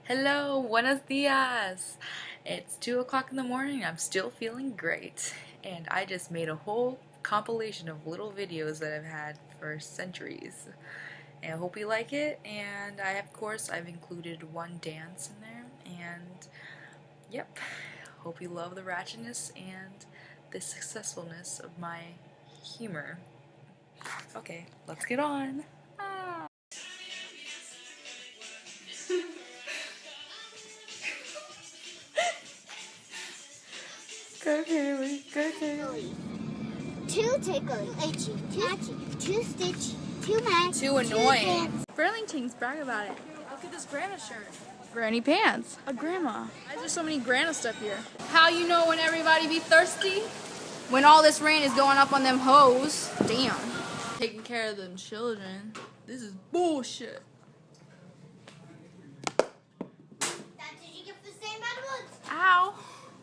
Hello, buenos dias. It's 2 o'clock in the morning. I'm still feeling great. And I just made a whole compilation of little videos that I've had for centuries. And I hope you like it. And I've included one dance in there. And yep, hope you love the ratchetness and the successfulness of my humor. Okay, let's get on. Go Kaylee, go Kaylee. 2 tickles, 2 matchy, 2 stitch, 2 match, Too annoying. 2 dance. Burlington's brag about it. Look at this Grandma shirt. Granny pants. A grandma. Why is there so many Grandma stuff here? How you know when everybody be thirsty? When all this rain is going up on them hoes. Damn. Taking care of them children. This is bullshit. Did you get the same Edwards? Ow.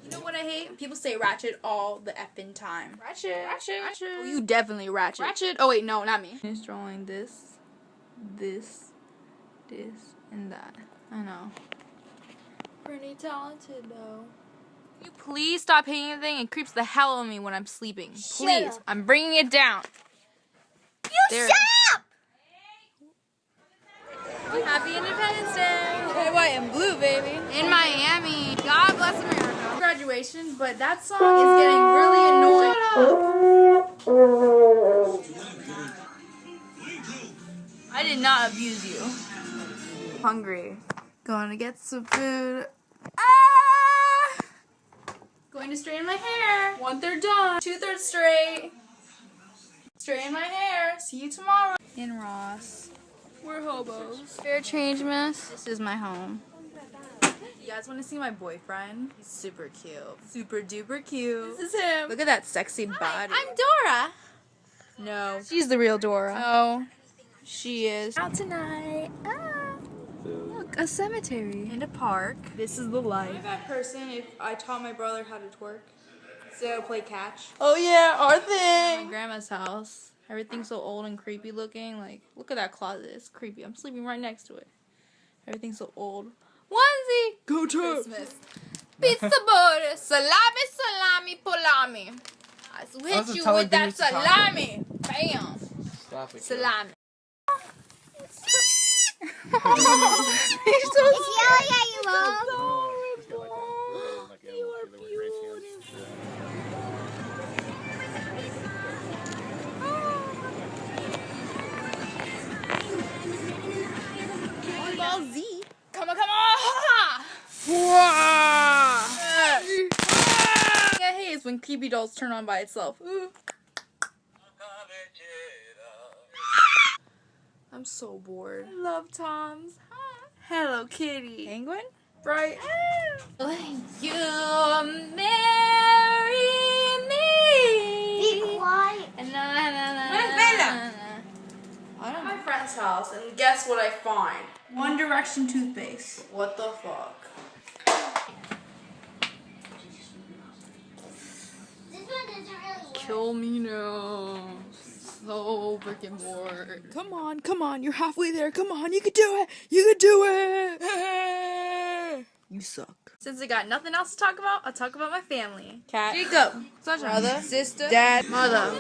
You know what I hate? People say Ratchet all the effing time. Ratchet. Oh, you definitely Ratchet. Ratchet. Oh wait, no, not me. Just drawing this, and that. I know. Pretty talented though. Can you please stop hating anything? It creeps the hell out of me when I'm sleeping. Please. up. I'm bringing it down. You shut up! Happy Independence Day. Red, white, and blue, baby. In Miami. God bless America. Graduation, but that song is getting really annoying. I did not abuse you. Hungry. Going to get some food. Ah! Going to straighten my hair. 1/3 done. 2/3 straight. Straighten my hair. See you tomorrow. In Ross. We're hobos. Fair change, miss. This is my home. You guys want to see my boyfriend? He's super cute. Super duper cute. This is him. Look at that sexy body. I'm Dora. No. She's the real Dora. Oh. She is. Out tonight. Look, a cemetery. In a park. This is the life. I'm that person if I taught my brother how to twerk. So play catch. Oh yeah, our My thing. grandma's house. Everything's so old and creepy looking. Like, look at that closet. It's creepy. I'm sleeping right next to it. Everything's so old. Onesie. Go to Christmas. Pizza butter. Salami, salami, polami. I hit you with that salami. Bam. Salami. He's yelling at you, Mom. You are beautiful. Ball Z. Come on. I hate when creepy dolls turn on by itself. Ooh. I'm so bored. I love Tom's. Hello Kitty. Penguin? Right? You marry me. Be quiet. I'm I at my friend's house, and guess what I find? One Direction toothpaste. What the fuck? This one doesn't really work. Kill me now. So freaking bored. Come on. You're halfway there. Come on. You can do it. You suck. Since I got nothing else to talk about, I'll talk about my family. Cat. Jacob. Brother. Sister. Dad. Mother.